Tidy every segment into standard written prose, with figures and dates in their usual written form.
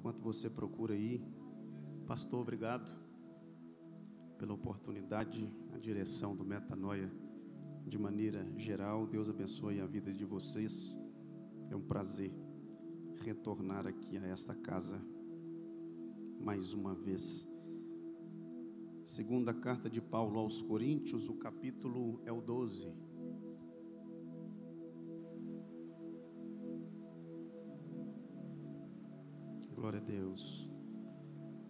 Enquanto você procura aí, pastor, obrigado pela oportunidade, a direção do Metanoia de maneira geral. Deus abençoe a vida de vocês. É um prazer retornar aqui a esta casa mais uma vez. Segunda carta de Paulo aos Coríntios, o capítulo é o 12. Glória a Deus.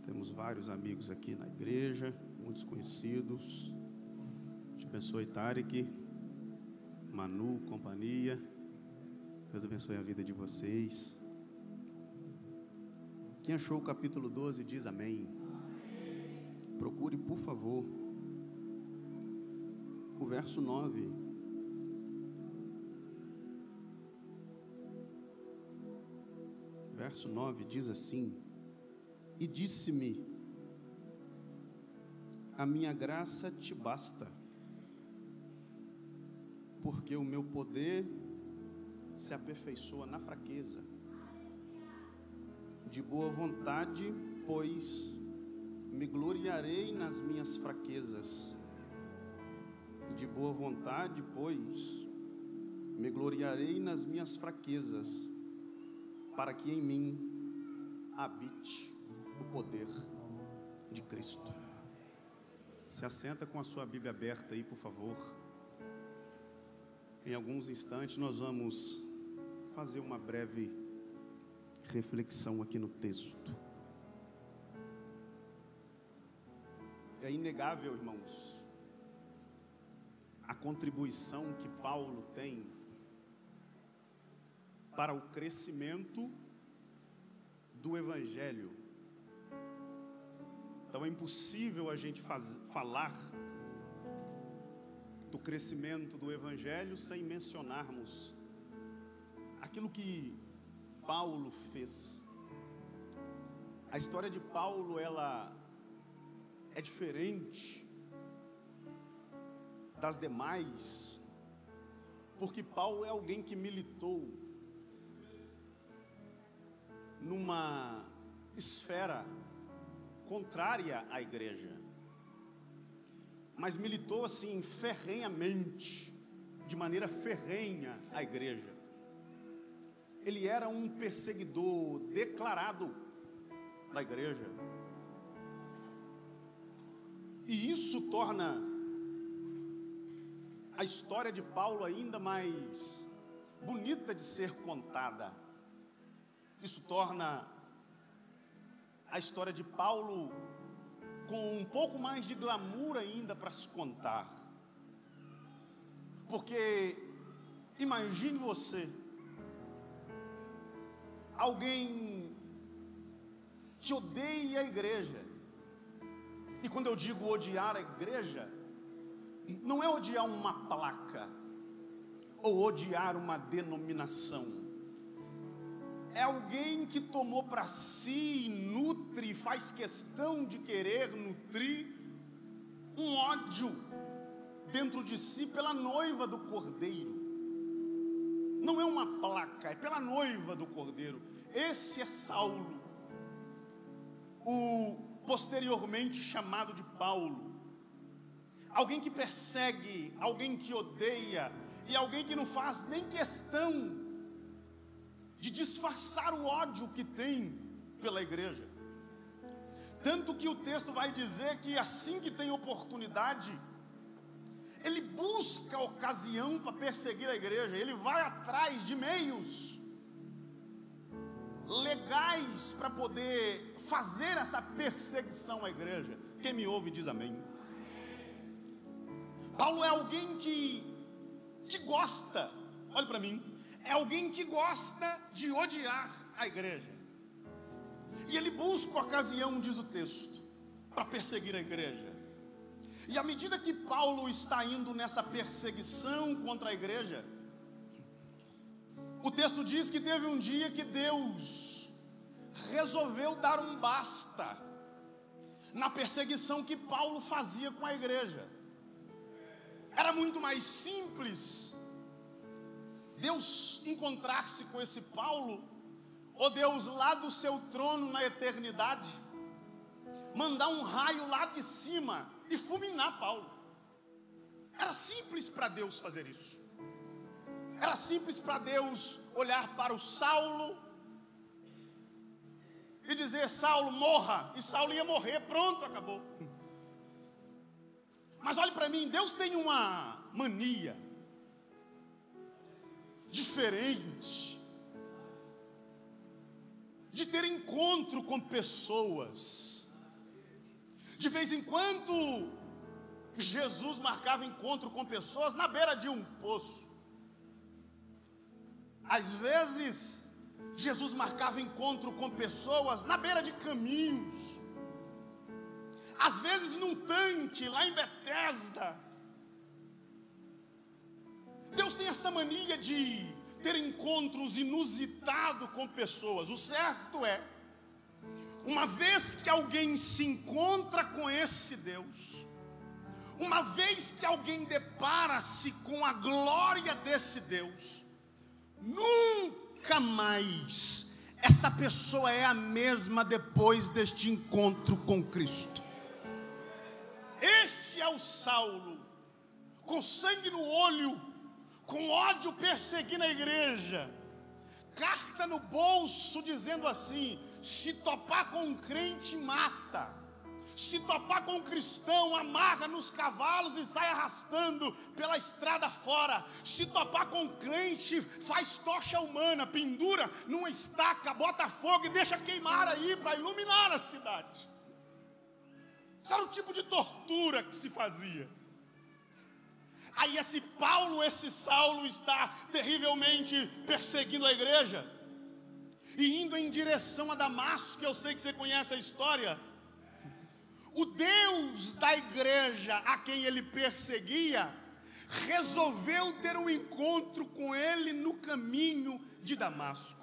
Temos vários amigos aqui na igreja, muitos conhecidos. Te abençoe, Tarek, Manu, companhia. Deus abençoe a vida de vocês. Quem achou o capítulo 12 diz amém. Procure, por favor, o verso 9. Verso 9 diz assim: e disse-me, a minha graça te basta, porque o meu poder se aperfeiçoa na fraqueza. De boa vontade, pois, me gloriarei nas minhas fraquezas. De boa vontade, pois, me gloriarei nas minhas fraquezas, para que em mim habite o poder de Cristo. Se assenta com a sua Bíblia aberta aí, por favor. Em alguns instantes nós vamos fazer uma breve reflexão aqui no texto. É inegável, irmãos, a contribuição que Paulo tem para o crescimento do Evangelho. Então é impossível a gente falar do crescimento do Evangelho sem mencionarmos aquilo que Paulo fez. A história de Paulo, ela é diferente das demais, porque Paulo é alguém que militou numa esfera contrária à igreja, mas militou assim ferrenhamente, de maneira ferrenha à igreja. Ele era um perseguidor declarado da igreja, e isso torna a história de Paulo ainda mais bonita de ser contada. Isso torna a história de Paulo com um pouco mais de glamour ainda para se contar. Porque imagine você, alguém que odeia a igreja. E quando eu digo odiar a igreja, não é odiar uma placa ou odiar uma denominação. É alguém que tomou para si e nutre, faz questão de querer nutrir um ódio dentro de si pela noiva do Cordeiro. Não é uma placa, é pela noiva do Cordeiro. Esse é Saulo, o posteriormente chamado de Paulo. Alguém que persegue, alguém que odeia, e alguém que não faz nem questão de disfarçar o ódio que tem pela igreja. Tanto que o texto vai dizer que assim que tem oportunidade, ele busca a ocasião para perseguir a igreja. Ele vai atrás de meios legais para poder fazer essa perseguição à igreja. Quem me ouve diz amém. Paulo é alguém que gosta, olhe para mim, é alguém que gosta de odiar a igreja. E ele busca a ocasião, diz o texto, para perseguir a igreja. E à medida que Paulo está indo nessa perseguição contra a igreja, o texto diz que teve um dia que Deus resolveu dar um basta na perseguição que Paulo fazia com a igreja. Era muito mais simples Deus encontrar-se com esse Paulo ou Deus lá do seu trono na eternidade, mandar um raio lá de cima e fulminar Paulo. Era simples para Deus fazer isso. Era simples para Deus olhar para o Saulo e dizer: Saulo, morra. E Saulo ia morrer, pronto, acabou. Mas olhe para mim, Deus tem uma mania diferente de ter encontro com pessoas. De vez em quando, Jesus marcava encontro com pessoas na beira de um poço. Às vezes, Jesus marcava encontro com pessoas na beira de caminhos. Às vezes num tanque, lá em Betesda. Deus tem essa mania de ter encontros inusitados com pessoas. O certo é, uma vez que alguém se encontra com esse Deus, uma vez que alguém depara-se com a glória desse Deus, nunca mais essa pessoa é a mesma depois deste encontro com Cristo. Este é o Saulo, com sangue no olho, com ódio perseguindo a igreja, carta no bolso dizendo assim: se topar com um crente, mata. Se topar com um cristão, amarra nos cavalos e sai arrastando pela estrada fora. Se topar com um crente, faz tocha humana, pendura numa estaca, bota fogo e deixa queimar aí para iluminar a cidade. Isso era o tipo de tortura que se fazia. Aí esse Paulo, esse Saulo está terrivelmente perseguindo a igreja e indo em direção a Damasco, que eu sei que você conhece a história. O Deus da igreja a quem ele perseguia resolveu ter um encontro com ele no caminho de Damasco.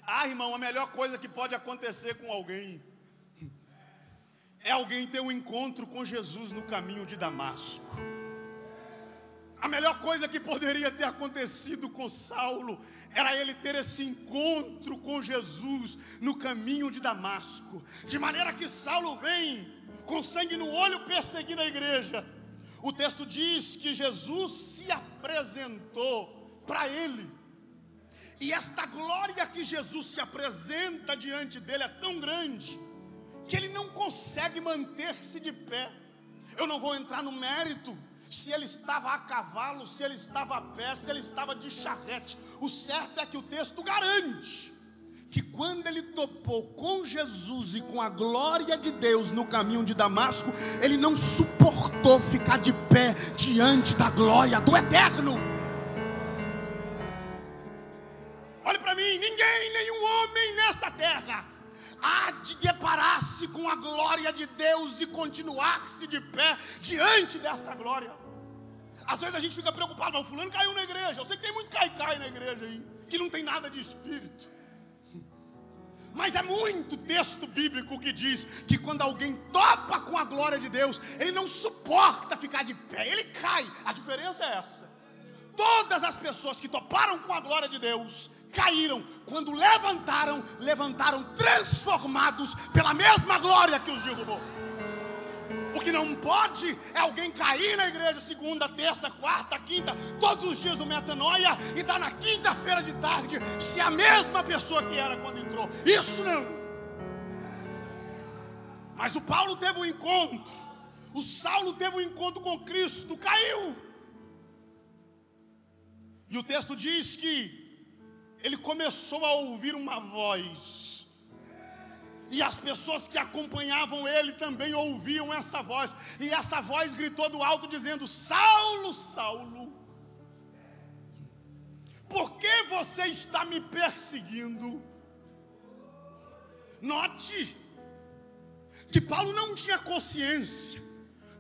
Ah, irmão, a melhor coisa que pode acontecer com alguém é alguém ter um encontro com Jesus no caminho de Damasco. A melhor coisa que poderia ter acontecido com Saulo era ele ter esse encontro com Jesus no caminho de Damasco. De maneira que Saulo vem com sangue no olho perseguindo a igreja. O texto diz que Jesus se apresentou para ele. E esta glória que Jesus se apresenta diante dele é tão grande que ele não consegue manter-se de pé. Eu não vou entrar no mérito se ele estava a cavalo, se ele estava a pé, se ele estava de charrete. O certo é que o texto garante que quando ele topou com Jesus e com a glória de Deus no caminho de Damasco, ele não suportou ficar de pé diante da glória do Eterno. Olhe para mim, ninguém, nenhum homem nessa terra há de deparar-se com a glória de Deus e continuar-se de pé diante desta glória. Às vezes a gente fica preocupado: mas o fulano caiu na igreja. Eu sei que tem muito cai na igreja aí, que não tem nada de espírito. Mas é muito texto bíblico que diz que quando alguém topa com a glória de Deus, ele não suporta ficar de pé, ele cai. A diferença é essa: todas as pessoas que toparam com a glória de Deus caíram. Quando levantaram transformados pela mesma glória que os derrubou. O que não pode é alguém cair na igreja segunda, terça, quarta, quinta, todos os dias do metanoia, e dar na quinta-feira de tarde ser a mesma pessoa que era quando entrou. Isso não. Mas o Paulo teve um encontro, o Saulo teve um encontro com Cristo, caiu. E o texto diz que ele começou a ouvir uma voz. E as pessoas que acompanhavam ele também ouviam essa voz. E essa voz gritou do alto dizendo: Saulo, Saulo, por que você está me perseguindo? Note que Paulo não tinha consciência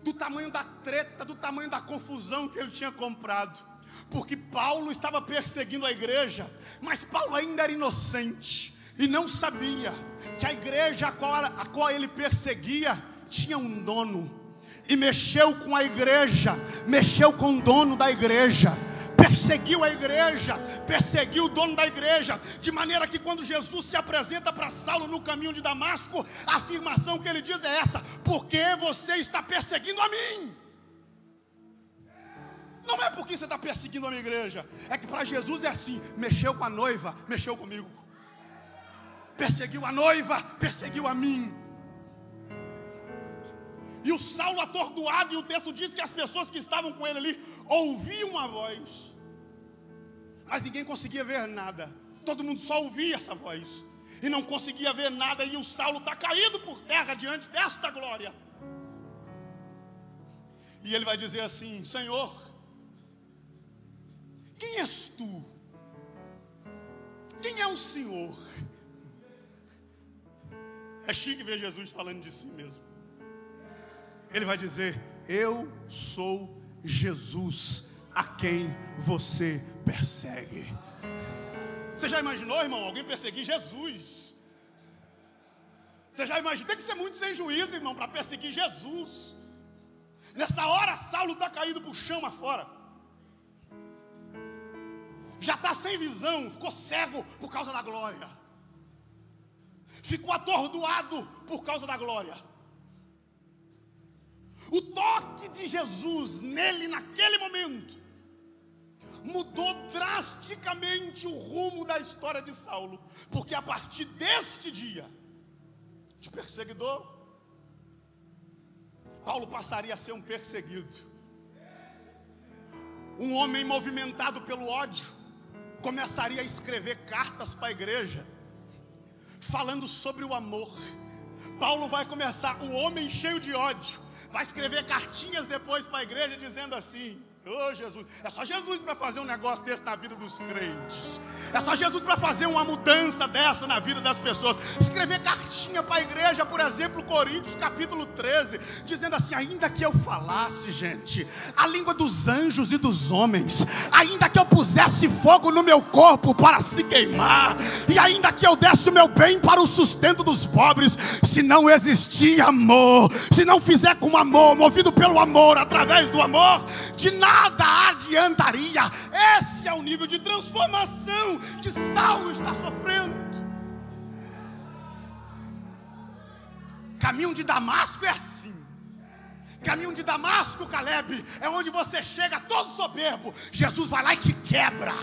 do tamanho da treta, do tamanho da confusão que ele tinha comprado. Porque Paulo estava perseguindo a igreja, mas Paulo ainda era inocente e não sabia que a igreja a qual ele perseguia tinha um dono. E mexeu com a igreja, mexeu com o dono da igreja, perseguiu a igreja, perseguiu o dono da igreja, de maneira que quando Jesus se apresenta para Saulo no caminho de Damasco, a afirmação que ele diz é essa: porque você está perseguindo a mim? Não é porque você está perseguindo a minha igreja, é que para Jesus é assim: mexeu com a noiva, mexeu comigo. Perseguiu a noiva, perseguiu a mim. E o Saulo atordoado, e o texto diz que as pessoas que estavam com ele ali ouviam a voz, mas ninguém conseguia ver nada. Todo mundo só ouvia essa voz e não conseguia ver nada. E o Saulo está caído por terra diante desta glória. E ele vai dizer assim: Senhor, quem és tu? Quem é o Senhor? É chique ver Jesus falando de si mesmo. Ele vai dizer: eu sou Jesus a quem você persegue. Você já imaginou, irmão, alguém perseguir Jesus? Você já imaginou? Tem que ser muito sem juízo, irmão, para perseguir Jesus. Nessa hora, Saulo está caído para o chão afora. Já está sem visão, ficou cego por causa da glória. Ficou atordoado por causa da glória. O toque de Jesus nele naquele momento mudou drasticamente o rumo da história de Saulo, porque a partir deste dia de perseguidor, Paulo passaria a ser um perseguido. Um homem movimentado pelo ódio começaria a escrever cartas para a igreja falando sobre o amor. Paulo vai começar, o homem cheio de ódio, vai escrever cartinhas depois para a igreja dizendo assim: ô Jesus, é só Jesus para fazer um negócio desse na vida dos crentes. É só Jesus para fazer uma mudança dessa na vida das pessoas. Escrever cartinha para a igreja, por exemplo, Coríntios capítulo 13, dizendo assim: ainda que eu falasse, gente, a língua dos anjos e dos homens, ainda que eu pusesse fogo no meu corpo para se queimar, e ainda que eu desse o meu bem para o sustento dos pobres, se não existir amor, se não fizer com amor, movido pelo amor, através do amor, de nada adiantaria. Esse é o nível de transformação que Saulo está sofrendo. Caminho de Damasco é assim. Caminho de Damasco, Caleb, é onde você chega todo soberbo, Jesus vai lá e te quebra.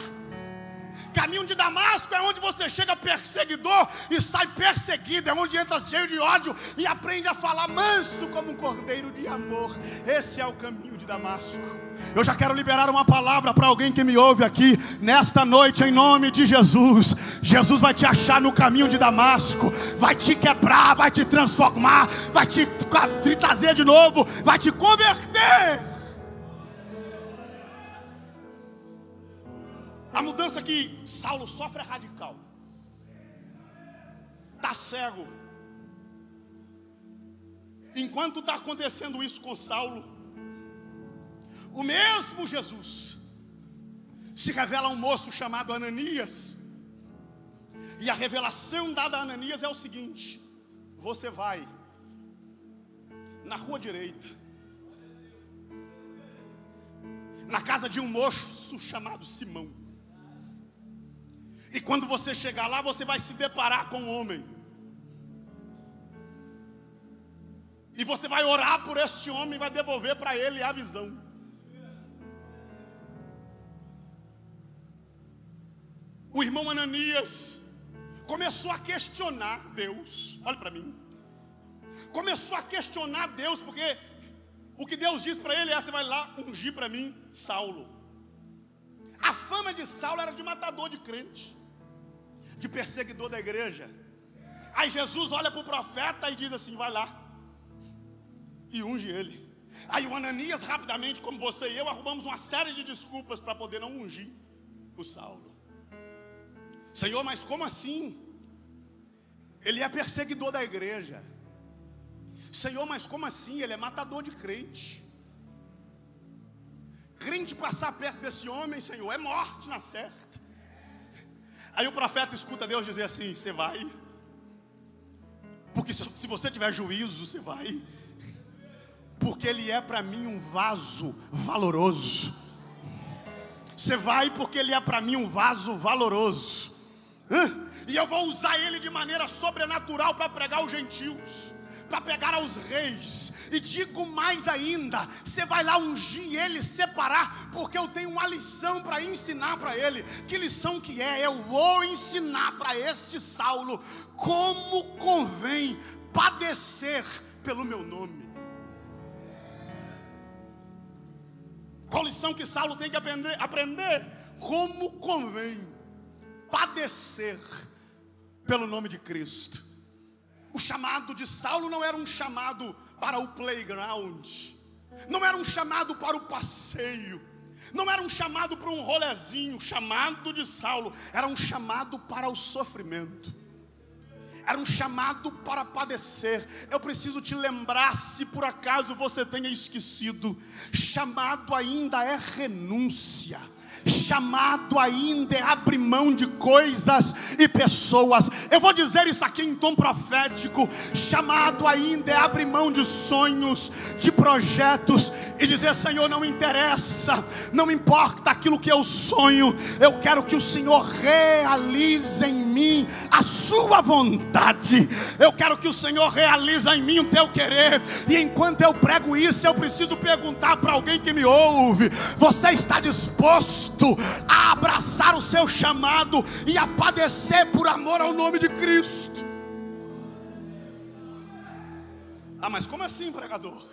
Caminho de Damasco é onde você chega perseguidor e sai perseguido, é onde entra cheio de ódio e aprende a falar manso como um cordeiro de amor. Esse é o caminho de Damasco. Eu já quero liberar uma palavra para alguém que me ouve aqui nesta noite, em nome de Jesus. Jesus vai te achar no caminho de Damasco, vai te quebrar, vai te transformar, vai te trazer de novo, vai te converter. A mudança que Saulo sofre é radical. Está cego. Enquanto está acontecendo isso com Saulo, o mesmo Jesus se revela a um moço chamado Ananias. E a revelação dada a Ananias é o seguinte: você vai na rua direita, na casa de um moço chamado Simão. E quando você chegar lá, você vai se deparar com um homem. E você vai orar por este homem e vai devolver para ele a visão. O irmão Ananias começou a questionar Deus. Olha para mim. Começou a questionar Deus, porque o que Deus diz para ele é: você vai lá ungir para mim Saulo. A fama de Saulo era de matador de crente, de perseguidor da igreja. Aí Jesus olha para o profeta e diz assim: vai lá e unge ele. Aí o Ananias rapidamente, como você e eu, arrumamos uma série de desculpas para poder não ungir o Saulo. Senhor, mas como assim? Ele é perseguidor da igreja. Senhor, mas como assim? Ele é matador de crente. Crente passar perto desse homem, Senhor, é morte na certa. Aí o profeta escuta Deus dizer assim: você vai, porque se você tiver juízo, você vai, porque ele é para mim um vaso valoroso. Você vai porque ele é para mim um vaso valoroso. E eu vou usar ele de maneira sobrenatural para pregar aos gentios, para pregar aos reis. E digo mais ainda, você vai lá ungir ele, separar, porque eu tenho uma lição para ensinar para ele. Que lição que é? Eu vou ensinar para este Saulo como convém padecer pelo meu nome. Qual lição que Saulo tem que aprender? Como convém padecer pelo nome de Cristo. O chamado de Saulo não era um chamado para o playground, não era um chamado para o passeio, não era um chamado para um rolezinho. O chamado de Saulo era um chamado para o sofrimento, era um chamado para padecer. Eu preciso te lembrar, se por acaso você tenha esquecido, chamado ainda é renúncia. Chamado ainda é abrir mão de coisas e pessoas. Eu vou dizer isso aqui em tom profético. Chamado ainda é abrir mão de sonhos, de projetos, e dizer: Senhor, não interessa, não importa aquilo que eu sonho, eu quero que o Senhor realize em mim a sua vontade. Eu quero que o Senhor realize em mim o teu querer. E enquanto eu prego isso, eu preciso perguntar para alguém que me ouve: você está disposto a abraçar o seu chamado e a padecer por amor ao nome de Cristo? Ah, mas como assim, pregador?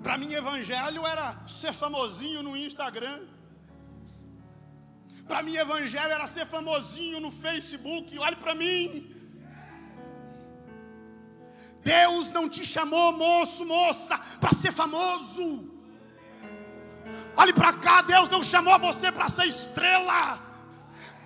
Para mim, evangelho era ser famosinho no Instagram. Para mim, evangelho era ser famosinho no Facebook. Olhe para mim. Deus não te chamou, moço, moça, para ser famoso. Olhe para cá, Deus não chamou você para ser estrela.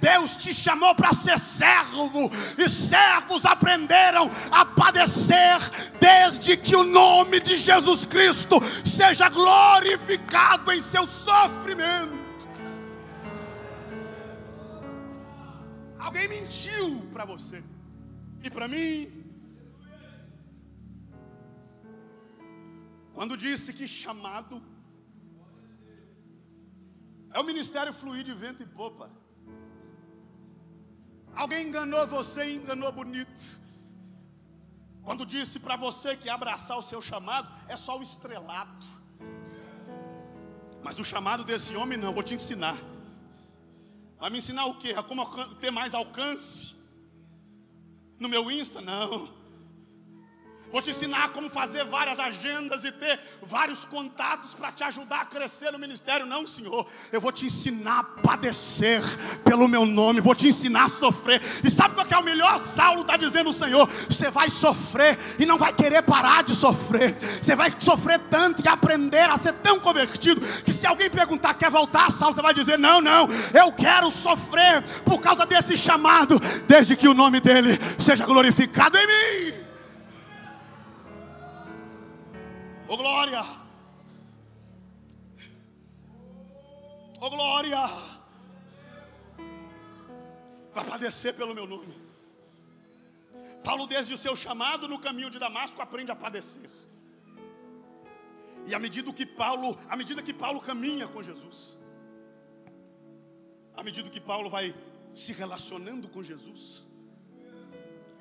Deus te chamou para ser servo. E servos aprenderam a padecer desde que o nome de Jesus Cristo seja glorificado em seu sofrimento. Alguém mentiu para você e para mim quando disse que chamado é o ministério fluir de vento e popa. Alguém enganou você e enganou bonito quando disse para você que abraçar o seu chamado é só o estrelato. Mas o chamado desse homem não, vou te ensinar. Vai me ensinar o quê? A como ter mais alcance no meu Insta? Não. Vou te ensinar como fazer várias agendas e ter vários contatos para te ajudar a crescer no ministério. Não, Senhor. Eu vou te ensinar a padecer pelo meu nome. Vou te ensinar a sofrer. E sabe qual que é o melhor? Saulo está dizendo o Senhor: você vai sofrer e não vai querer parar de sofrer. Você vai sofrer tanto e aprender a ser tão convertido que se alguém perguntar, quer voltar, Saulo, você vai dizer: não, não. Eu quero sofrer por causa desse chamado, desde que o nome dele seja glorificado em mim. Oh glória, oh glória, vai padecer pelo meu nome. Paulo, desde o seu chamado no caminho de Damasco, aprende a padecer. E à medida que Paulo caminha com Jesus, à medida que Paulo vai se relacionando com Jesus,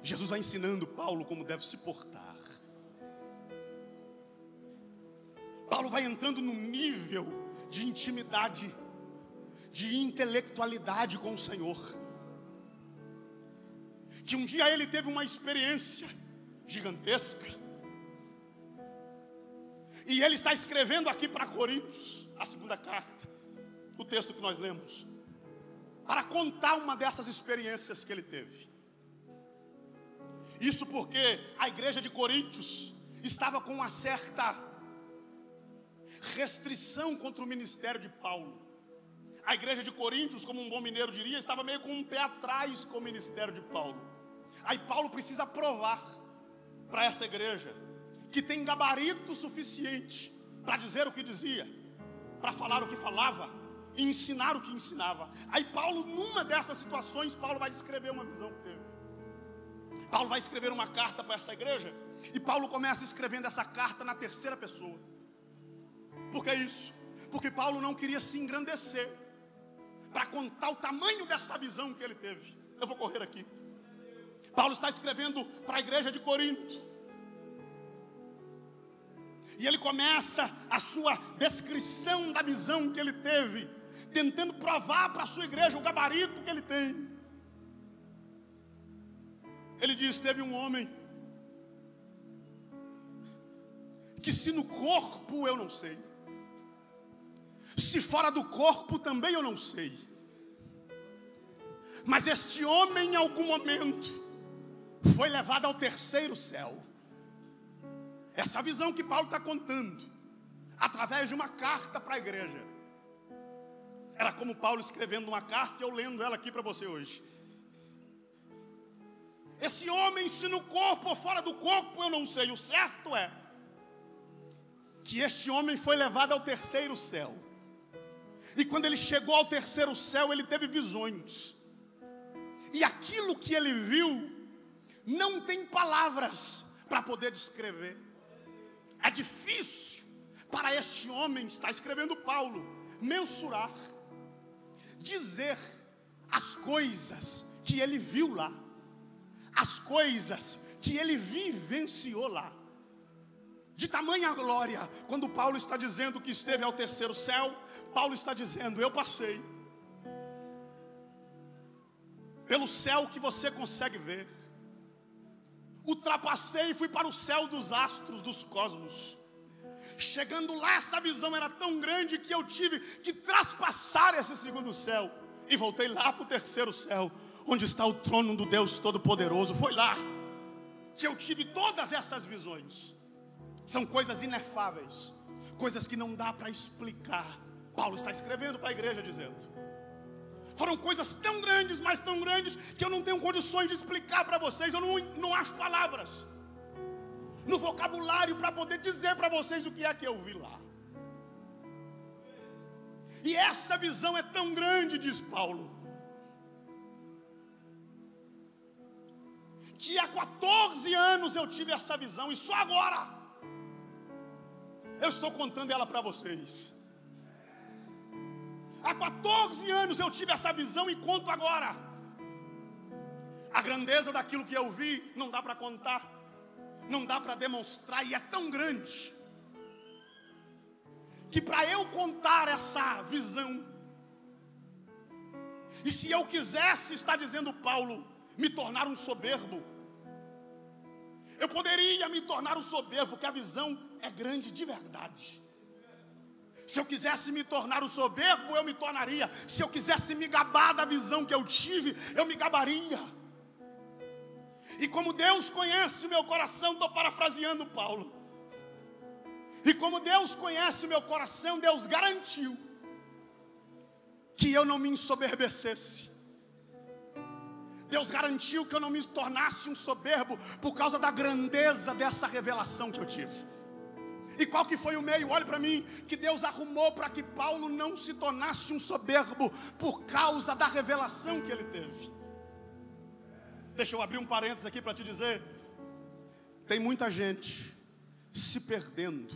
Jesus vai ensinando Paulo como deve se portar. Paulo vai entrando num nível de intimidade, de intelectualidade com o Senhor, que um dia ele teve uma experiência gigantesca. E ele está escrevendo aqui para Coríntios, a segunda carta, o texto que nós lemos, para contar uma dessas experiências que ele teve. Isso porque a igreja de Coríntios estava com uma certa restrição contra o ministério de Paulo. A igreja de Coríntios, como um bom mineiro diria, estava meio com um pé atrás com o ministério de Paulo. Aí Paulo precisa provar para esta igreja que tem gabarito suficiente para dizer o que dizia, para falar o que falava e ensinar o que ensinava. Aí Paulo, numa dessas situações, Paulo vai descrever uma visão que teve. Paulo vai escrever uma carta para essa igreja, e Paulo começa escrevendo essa carta na terceira pessoa. Por que isso? Porque Paulo não queria se engrandecer para contar o tamanho dessa visão que ele teve. Eu vou correr aqui. Paulo está escrevendo para a igreja de Corinto. E ele começa a sua descrição da visão que ele teve, tentando provar para a sua igreja o gabarito que ele tem. Ele diz: teve um homem que, se no corpo eu não sei, se fora do corpo também eu não sei, mas este homem em algum momento foi levado ao terceiro céu. Essa visão que Paulo está contando, através de uma carta para a igreja, era como Paulo escrevendo uma carta e eu lendo ela aqui para você hoje. Esse homem, se no corpo ou fora do corpo eu não sei, o certo é que este homem foi levado ao terceiro céu. E quando ele chegou ao terceiro céu, ele teve visões. E aquilo que ele viu, não tem palavras para poder descrever. É difícil para este homem, está escrevendo Paulo, mensurar, dizer as coisas que ele viu lá, as coisas que ele vivenciou lá. De tamanha glória, quando Paulo está dizendo que esteve ao terceiro céu, Paulo está dizendo: eu passei pelo céu que você consegue ver, ultrapassei e fui para o céu dos astros, dos cosmos. Chegando lá, essa visão era tão grande que eu tive que traspassar esse segundo céu, e voltei lá para o terceiro céu, onde está o trono do Deus Todo-Poderoso. Foi lá que eu tive todas essas visões. São coisas inefáveis, coisas que não dá para explicar. Paulo está escrevendo para a igreja dizendo: foram coisas tão grandes, mas tão grandes, que eu não tenho condições de explicar para vocês. Eu não acho palavras no vocabulário para poder dizer para vocês o que é que eu vi lá. E essa visão é tão grande, diz Paulo, que há 14 anos eu tive essa visão, e só agora eu estou contando ela para vocês. Há 14 anos eu tive essa visão e conto agora. A grandeza daquilo que eu vi não dá para contar, não dá para demonstrar, e é tão grande que para eu contar essa visão, e se eu quisesse, está dizendo Paulo, me tornar um soberbo, eu poderia me tornar um soberbo, porque a visão é grande de verdade. Se eu quisesse me tornar um soberbo, eu me tornaria. Se eu quisesse me gabar da visão que eu tive, eu me gabaria. E como Deus conhece o meu coração, estou parafraseando Paulo, e como Deus conhece o meu coração, Deus garantiu que eu não me ensoberbecesse. Deus garantiu que eu não me tornasse um soberbo por causa da grandeza dessa revelação que eu tive. E qual que foi o meio? Olhe para mim, que Deus arrumou para que Paulo não se tornasse um soberbo por causa da revelação que ele teve. Deixa eu abrir um parênteses aqui para te dizer: tem muita gente se perdendo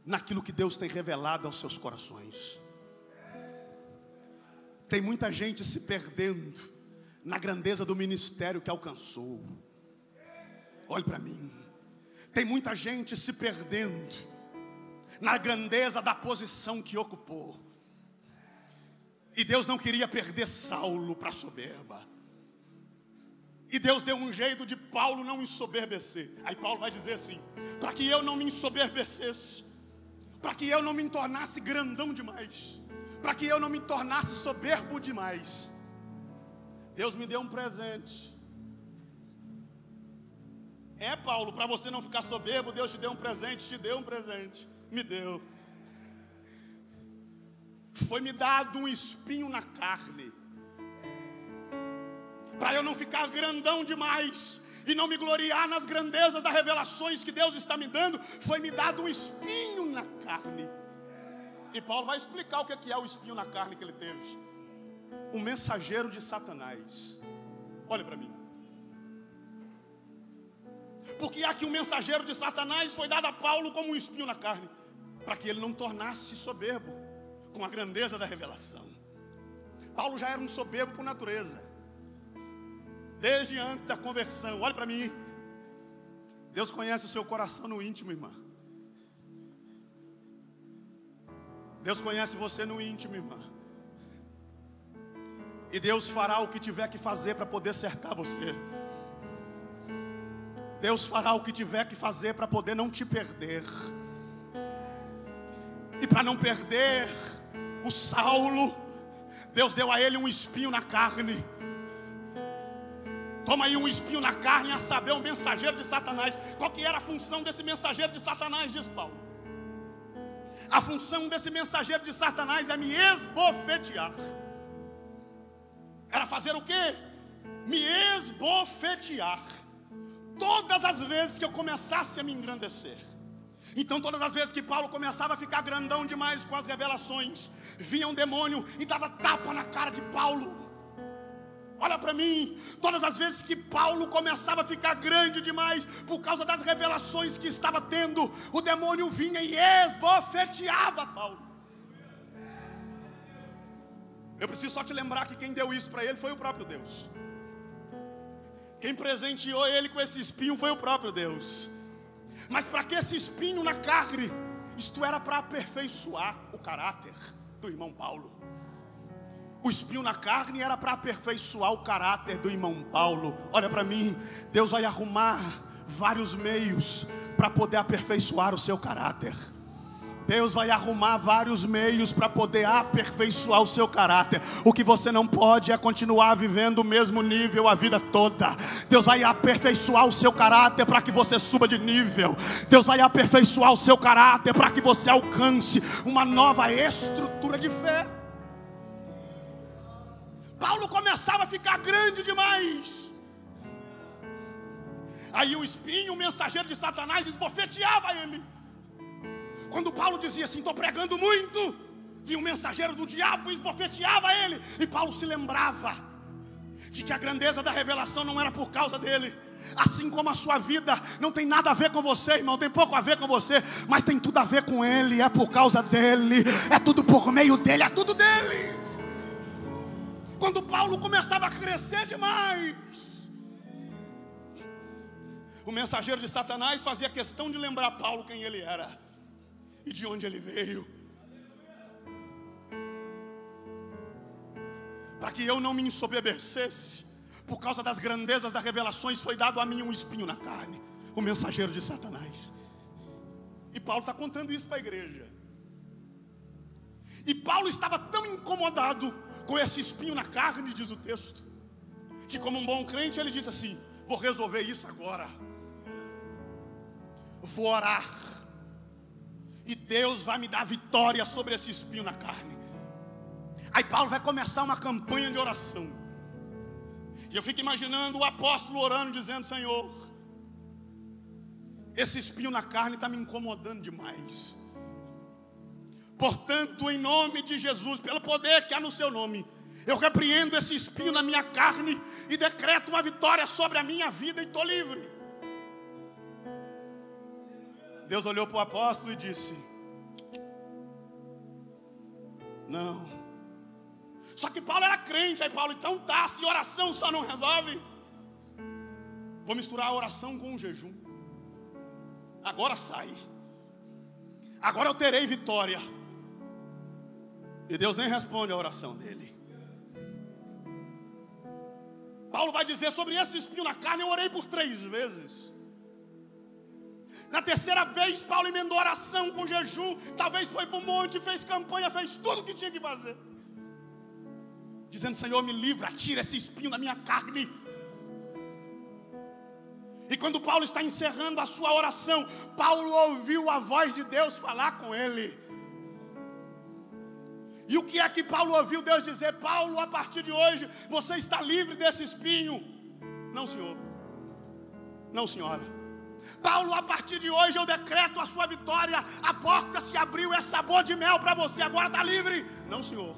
naquilo que Deus tem revelado aos seus corações. Tem muita gente se perdendo na grandeza do ministério que alcançou. Olhe para mim. Tem muita gente se perdendo na grandeza da posição que ocupou. E Deus não queria perder Saulo para a soberba. E Deus deu um jeito de Paulo não ensoberbecer. Aí Paulo vai dizer assim: para que eu não me ensoberbecesse, para que eu não me tornasse grandão demais, para que eu não me tornasse soberbo demais, Deus me deu um presente. É, Paulo, para você não ficar soberbo, Deus te deu um presente, te deu um presente, me deu. Foi-me dado um espinho na carne, para eu não ficar grandão demais e não me gloriar nas grandezas das revelações que Deus está me dando. Foi-me dado um espinho na carne. E Paulo vai explicar o que é o espinho na carne que ele teve. Um mensageiro de Satanás. Olha para mim. Porque aqui um mensageiro de Satanás foi dado a Paulo como um espinho na carne, para que ele não tornasse soberbo. com a grandeza da revelação. Paulo já era um soberbo por natureza, desde antes da conversão. Olha para mim, Deus conhece o seu coração no íntimo, irmã. Deus conhece você no íntimo, irmã. E Deus fará o que tiver que fazer para poder cercar você. Deus fará o que tiver que fazer para poder não te perder. E para não perder o Saulo, Deus deu a ele um espinho na carne. Toma aí um espinho na carne, a saber, um mensageiro de Satanás. Qual que era a função desse mensageiro de Satanás, diz Paulo? A função desse mensageiro de Satanás é me esbofetear. Era fazer o quê? Me esbofetear. Todas as vezes que eu começasse a me engrandecer. Então todas as vezes que Paulo começava a ficar grandão demais com as revelações, vinha um demônio e dava tapa na cara de Paulo. Olha para mim, todas as vezes que Paulo começava a ficar grande demais, por causa das revelações que estava tendo, o demônio vinha e esbofeteava Paulo. Eu preciso só te lembrar que quem deu isso para ele foi o próprio Deus. Quem presenteou ele com esse espinho foi o próprio Deus. Mas para que esse espinho na carne? Isto era para aperfeiçoar o caráter do irmão Paulo. O espinho na carne era para aperfeiçoar o caráter do irmão Paulo. Olha para mim, Deus vai arrumar vários meios para poder aperfeiçoar o seu caráter. Deus vai arrumar vários meios para poder aperfeiçoar o seu caráter. O que você não pode é continuar vivendo o mesmo nível a vida toda. Deus vai aperfeiçoar o seu caráter para que você suba de nível. Deus vai aperfeiçoar o seu caráter para que você alcance uma nova estrutura de fé. Paulo começava a ficar grande demais. Aí o espinho, o mensageiro de Satanás, esbofeteava ele. Quando Paulo dizia assim, estou pregando muito, vinha um mensageiro do diabo e esbofeteava ele. E Paulo se lembrava de que a grandeza da revelação não era por causa dele. Assim como a sua vida não tem nada a ver com você, irmão, tem pouco a ver com você, mas tem tudo a ver com ele, é por causa dele, é tudo por meio dele, é tudo dele. Quando Paulo começava a crescer demais, o mensageiro de Satanás fazia questão de lembrar Paulo quem ele era e de onde ele veio, para que eu não me ensoberbecesse. Por causa das grandezas das revelações foi dado a mim um espinho na carne, o mensageiro de Satanás. E Paulo está contando isso para a igreja. E Paulo estava tão incomodado com esse espinho na carne, diz o texto, que como um bom crente ele disse assim, vou resolver isso agora, vou orar, e Deus vai me dar vitória sobre esse espinho na carne. Aí Paulo vai começar uma campanha de oração. E eu fico imaginando o apóstolo orando, dizendo, Senhor, esse espinho na carne está me incomodando demais. Portanto, em nome de Jesus, pelo poder que há no seu nome, eu repreendo esse espinho na minha carne e decreto uma vitória sobre a minha vida e estou livre. Deus olhou para o apóstolo e disse, não. Só que Paulo era crente. Aí Paulo, então tá, se oração só não resolve, vou misturar a oração com o jejum. Agora sai, agora eu terei vitória. E Deus nem responde a oração dele. Paulo vai dizer sobre esse espinho na carne, eu orei por 3 vezes. Na terceira vez Paulo emendou oração com jejum. Talvez foi para o monte, fez campanha, fez tudo o que tinha que fazer, dizendo, Senhor, me livra, tira esse espinho da minha carne. E quando Paulo está encerrando a sua oração, Paulo ouviu a voz de Deus falar com ele. E o que é que Paulo ouviu Deus dizer? Paulo, a partir de hoje, você está livre desse espinho. Não, senhor. Não, senhora. Paulo, a partir de hoje eu decreto a sua vitória. A porta se abriu, é sabor de mel para você, agora está livre. Não, senhor.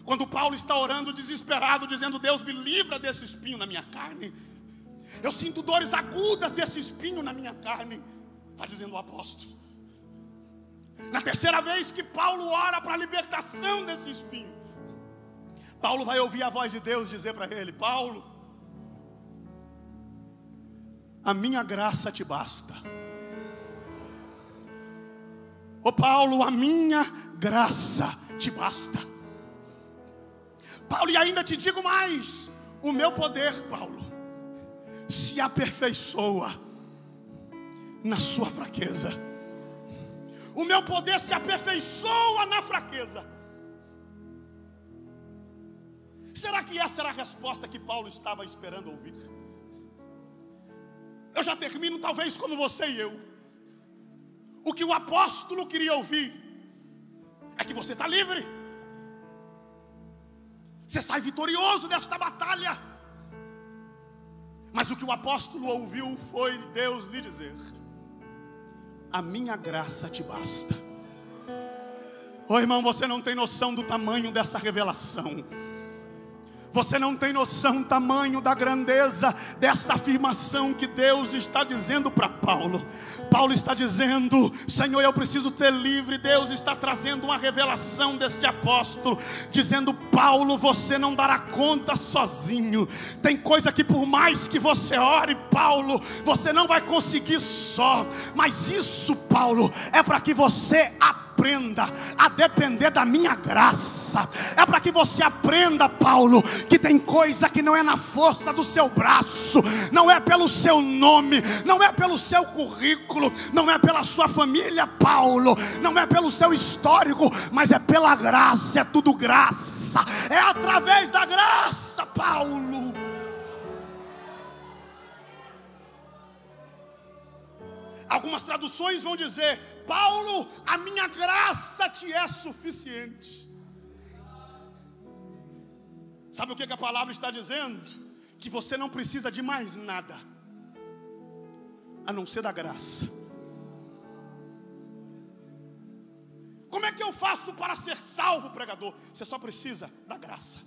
Quando Paulo está orando desesperado, dizendo, Deus, me livra desse espinho na minha carne. Eu sinto dores agudas desse espinho na minha carne. Está dizendo o apóstolo. Na terceira vez que Paulo ora para a libertação desse espinho, Paulo vai ouvir a voz de Deus dizer para ele: Paulo, a minha graça te basta. Ô Paulo, a minha graça te basta. Paulo, e ainda te digo mais: o meu poder, Paulo, se aperfeiçoa na sua fraqueza. O meu poder se aperfeiçoa na fraqueza. Será que essa era a resposta que Paulo estava esperando ouvir? Eu já termino talvez como você e eu. O que o apóstolo queria ouvir é que você está livre. Você sai vitorioso desta batalha. Mas o que o apóstolo ouviu foi Deus lhe dizer: a minha graça te basta. Ô irmão, você não tem noção do tamanho dessa revelação. Você não tem noção do tamanho da grandeza dessa afirmação que Deus está dizendo para Paulo. Paulo está dizendo: Senhor, eu preciso ser livre. Deus está trazendo uma revelação deste apóstolo, dizendo: Paulo, você não dará conta sozinho. Tem coisa que por mais que você ore, Paulo, você não vai conseguir só. Mas isso, Paulo, é para que você aprenda a depender da minha graça. É para que você aprenda, Paulo, que tem coisa que não é na força do seu braço, não é pelo seu nome, não é pelo seu currículo, não é pela sua família, Paulo, não é pelo seu histórico, mas é pela graça. É tudo graça, é através da graça, Paulo. Algumas traduções vão dizer: Paulo, a minha graça te é suficiente. Sabe o que a palavra está dizendo? Que você não precisa de mais nada a não ser da graça. Como é que eu faço para ser salvo, pregador? Você só precisa da graça.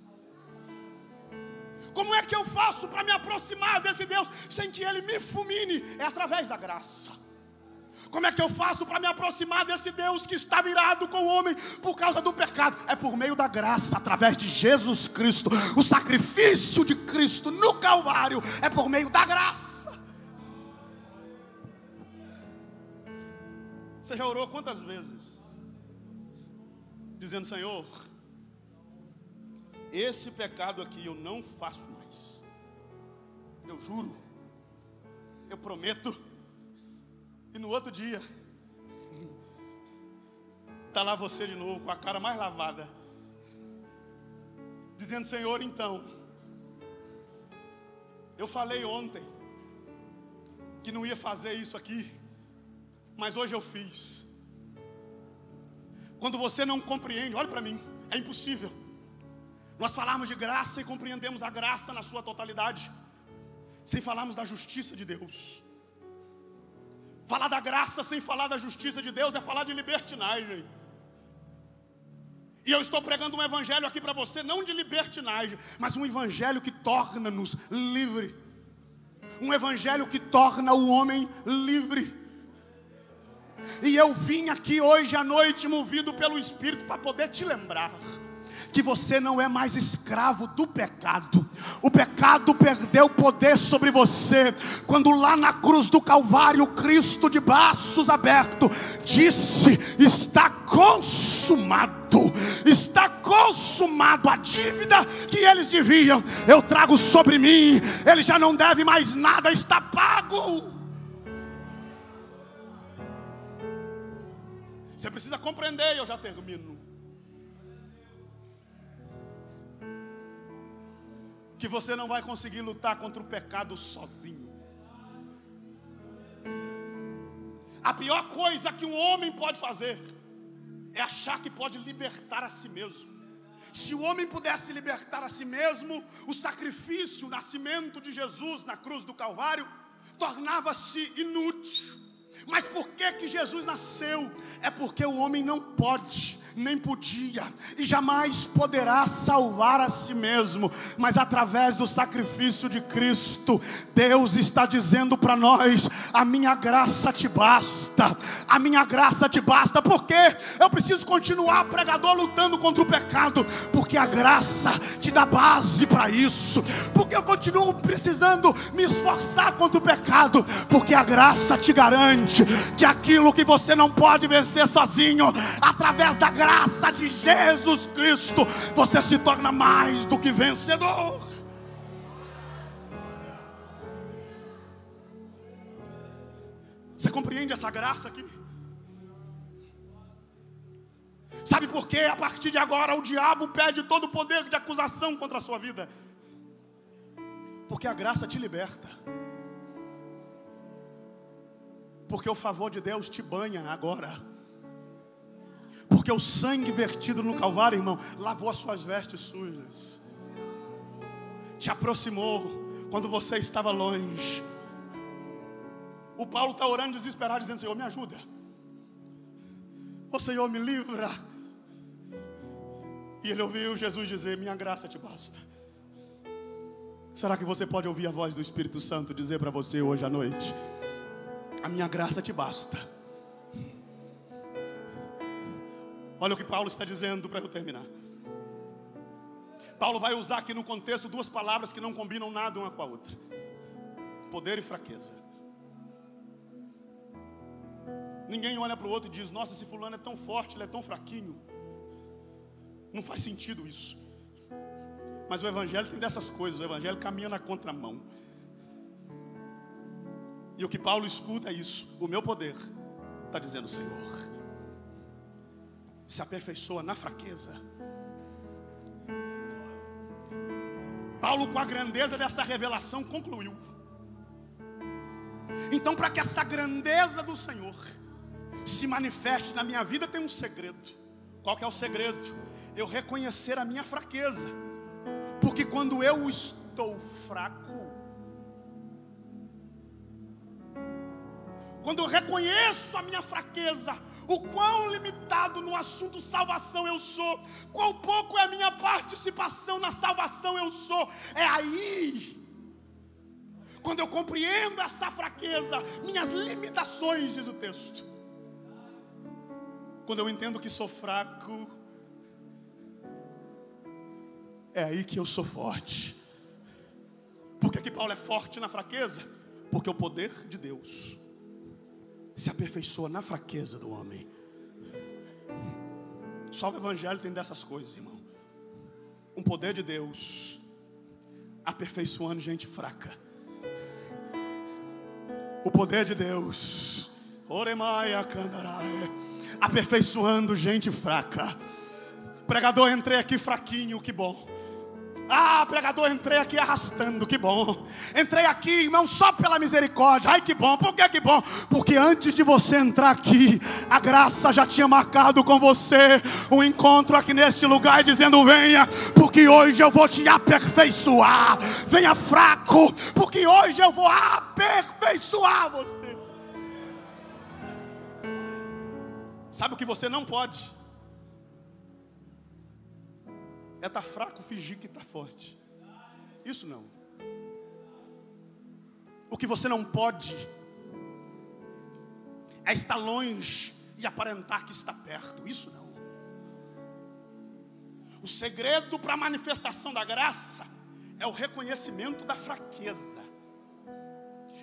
Como é que eu faço para me aproximar desse Deus sem que Ele me fulmine? É através da graça. Como é que eu faço para me aproximar desse Deus que está virado com o homem por causa do pecado? É por meio da graça, através de Jesus Cristo. O sacrifício de Cristo no Calvário é por meio da graça. Você já orou quantas vezes dizendo: Senhor, esse pecado aqui eu não faço mais. Eu juro, eu prometo. E no outro dia está lá você de novo, com a cara mais lavada, dizendo: Senhor, então, eu falei ontem que não ia fazer isso aqui, mas hoje eu fiz. Quando você não compreende, olha para mim, é impossível nós falarmos de graça e compreendemos a graça na sua totalidade sem falarmos da justiça de Deus. Falar da graça sem falar da justiça de Deus é falar de libertinagem. E eu estou pregando um evangelho aqui para você, não de libertinagem, mas um evangelho que torna-nos livre. Um evangelho que torna o homem livre. E eu vim aqui hoje à noite, movido pelo Espírito, para poder te lembrar que você não é mais escravo do pecado. O pecado perdeu poder sobre você quando lá na cruz do Calvário, Cristo de braços abertos disse: está consumado. Está consumado. A dívida que eles deviam, eu trago sobre mim. Ele já não deve mais nada, está pago. Você precisa compreender, eu já termino, que você não vai conseguir lutar contra o pecado sozinho. A pior coisa que um homem pode fazer é achar que pode libertar a si mesmo. Se o homem pudesse libertar a si mesmo, o sacrifício, o nascimento de Jesus na cruz do Calvário tornava-se inútil. Mas por que Jesus nasceu? É porque o homem não pode nem podia e jamais poderá salvar a si mesmo, mas através do sacrifício de Cristo, Deus está dizendo para nós: a minha graça te basta, a minha graça te basta. Por quê? Eu preciso continuar, pregador, lutando contra o pecado, porque a graça te dá base para isso. Porque eu continuo precisando me esforçar contra o pecado, porque a graça te garante que aquilo que você não pode vencer sozinho, através da graça de Jesus Cristo, você se torna mais do que vencedor. Você compreende essa graça aqui? Sabe por quê? A partir de agora o diabo perde todo o poder de acusação contra a sua vida. Porque a graça te liberta. Porque o favor de Deus te banha agora. Porque o sangue vertido no Calvário, irmão, lavou as suas vestes sujas. Te aproximou quando você estava longe. O Paulo está orando desesperado, dizendo: Senhor, me ajuda. Ô Senhor, me livra. E ele ouviu Jesus dizer: minha graça te basta. Será que você pode ouvir a voz do Espírito Santo dizer para você hoje à noite: a minha graça te basta? Olha o que Paulo está dizendo para eu terminar. Paulo vai usar aqui no contexto duas palavras que não combinam nada uma com a outra: poder e fraqueza. Ninguém olha para o outro e diz: nossa, esse fulano é tão forte, ele é tão fraquinho. Não faz sentido isso. Mas o Evangelho tem dessas coisas. O Evangelho caminha na contramão. E o que Paulo escuta é isso: o meu poder, está dizendo o Senhor, se aperfeiçoa na fraqueza. Paulo, com a grandeza dessa revelação, concluiu: então, para que essa grandeza do Senhor se manifeste na minha vida, tem um segredo. Qual que é o segredo? Eu reconhecer a minha fraqueza. Porque quando eu estou fraco, quando eu reconheço a minha fraqueza, o quão limitado no assunto salvação eu sou, quão pouco é a minha participação na salvação eu sou, é aí, quando eu compreendo essa fraqueza, minhas limitações, diz o texto, quando eu entendo que sou fraco, é aí que eu sou forte. Por que Paulo é forte na fraqueza? Porque o poder de Deus se aperfeiçoa na fraqueza do homem. Só o Evangelho tem dessas coisas, irmão. Um poder de Deus aperfeiçoando gente fraca. O poder de Deus aperfeiçoando gente fraca. Pregador, entrei aqui fraquinho, que bom. Ah, pregador, entrei aqui arrastando, que bom. Entrei aqui, irmão, só pela misericórdia. Ai, que bom. Por que bom? Porque antes de você entrar aqui, a graça já tinha marcado com você um encontro aqui neste lugar, dizendo: venha, porque hoje eu vou te aperfeiçoar. Venha fraco, porque hoje eu vou aperfeiçoar você. Sabe o que você não pode? É estar fraco, fingir que está forte. Isso não. O que você não pode é estar longe e aparentar que está perto. Isso não. O segredo para a manifestação da graça é o reconhecimento da fraqueza.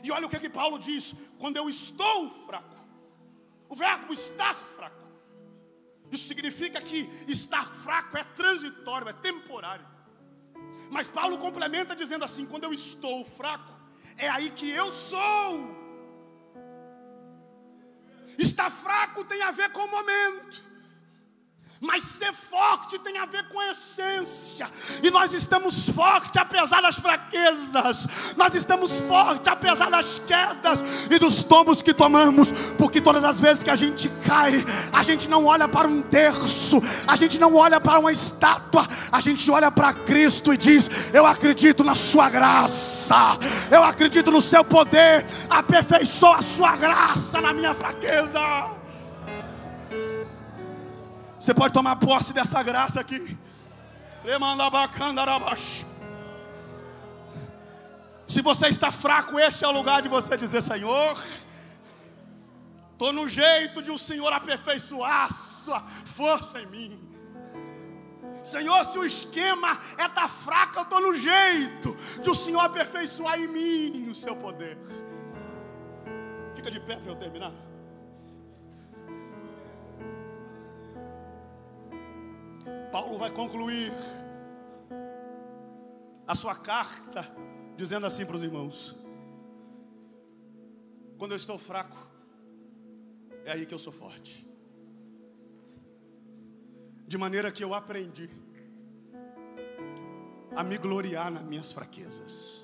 E olha o que Paulo diz: quando eu estou fraco. O verbo estar fraco, isso significa que estar fraco é transitório, é temporário. Mas Paulo complementa dizendo assim: quando eu estou fraco, é aí que eu sou. Estar fraco tem a ver com o momento, mas ser forte tem a ver com a essência. E nós estamos fortes apesar das fraquezas. Nós estamos fortes apesar das quedas e dos tombos que tomamos. Porque todas as vezes que a gente cai, a gente não olha para um terço, a gente não olha para uma estátua, a gente olha para Cristo e diz: eu acredito na sua graça, eu acredito no seu poder. Aperfeiçoa a sua graça na minha fraqueza. Você pode tomar posse dessa graça aqui. Se você está fraco, este é o lugar de você dizer: Senhor, estou no jeito de o Senhor aperfeiçoar sua força em mim. Senhor, se o esquema é estar fraco, eu estou no jeito de o Senhor aperfeiçoar em mim o seu poder. Fica de pé para eu terminar. Paulo vai concluir a sua carta dizendo assim para os irmãos: quando eu estou fraco, é aí que eu sou forte. De maneira que eu aprendi a me gloriar nas minhas fraquezas.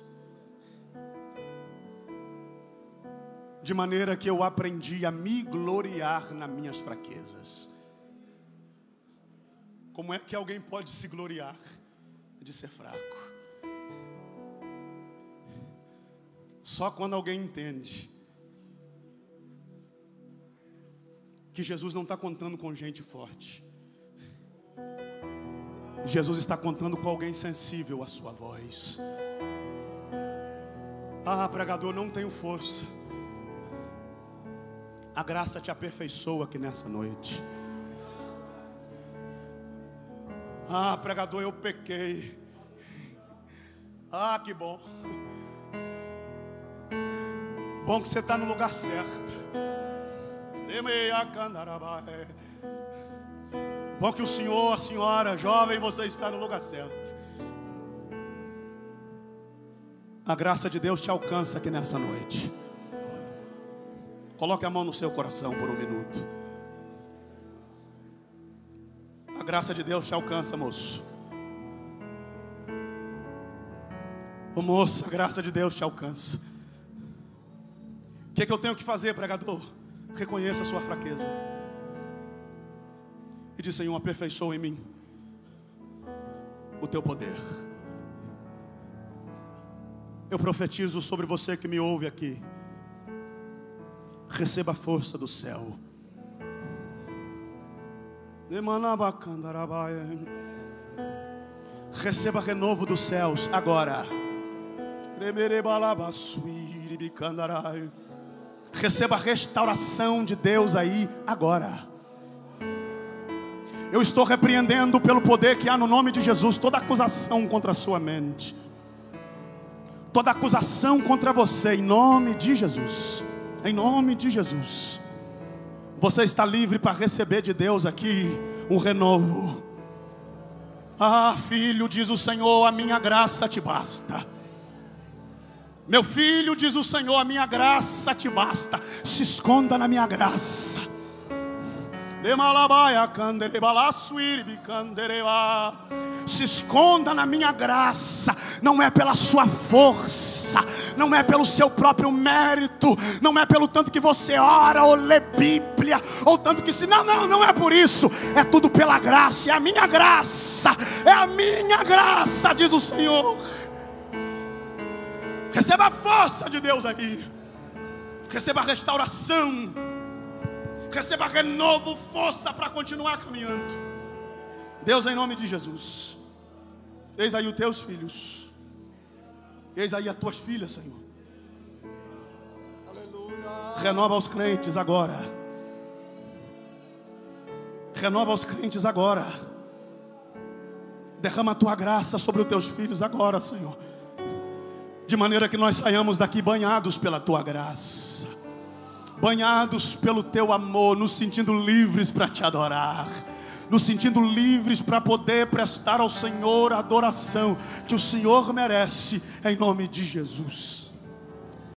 De maneira que eu aprendi a me gloriar nas minhas fraquezas. Como é que alguém pode se gloriar de ser fraco? Só quando alguém entende que Jesus não está contando com gente forte. Jesus está contando com alguém sensível à sua voz. Ah, pregador, não tenho força. A graça te aperfeiçoa aqui nessa noite. Ah, pregador, eu pequei. Ah, que bom. Bom que você está no lugar certo. Bom que o senhor, a senhora, jovem, você está no lugar certo. A graça de Deus te alcança aqui nessa noite. Coloque a mão no seu coração por um minuto. A graça de Deus te alcança, moço. Ô moça, a graça de Deus te alcança. O que é que eu tenho que fazer, pregador? Reconheça a sua fraqueza e diz: Senhor, aperfeiçoa em mim o teu poder. Eu profetizo sobre você que me ouve aqui. Receba a força do céu. Receba renovo dos céus agora. Receba a restauração de Deus aí agora. Eu estou repreendendo pelo poder que há no nome de Jesus toda acusação contra a sua mente, toda acusação contra você, em nome de Jesus. Em nome de Jesus. Você está livre para receber de Deus aqui um renovo. Ah, filho, diz o Senhor, a minha graça te basta. Meu filho, diz o Senhor, a minha graça te basta. Se esconda na minha graça. Se esconda na minha graça. Não é pela sua força, não é pelo seu próprio mérito, não é pelo tanto que você ora ou lê Bíblia, ou tanto que se não é por isso. É tudo pela graça. É a minha graça, é a minha graça, diz o Senhor. Receba a força de Deus aí. Receba a restauração. Receba renovo, força para continuar caminhando. Deus, em nome de Jesus, eis aí os teus filhos, eis aí as tuas filhas, Senhor. Aleluia. Renova os crentes agora. Renova os crentes agora. Derrama a tua graça sobre os teus filhos agora, Senhor, de maneira que nós saiamos daqui banhados pela tua graça, banhados pelo teu amor, nos sentindo livres para te adorar, nos sentindo livres para poder prestar ao Senhor a adoração que o Senhor merece, em nome de Jesus.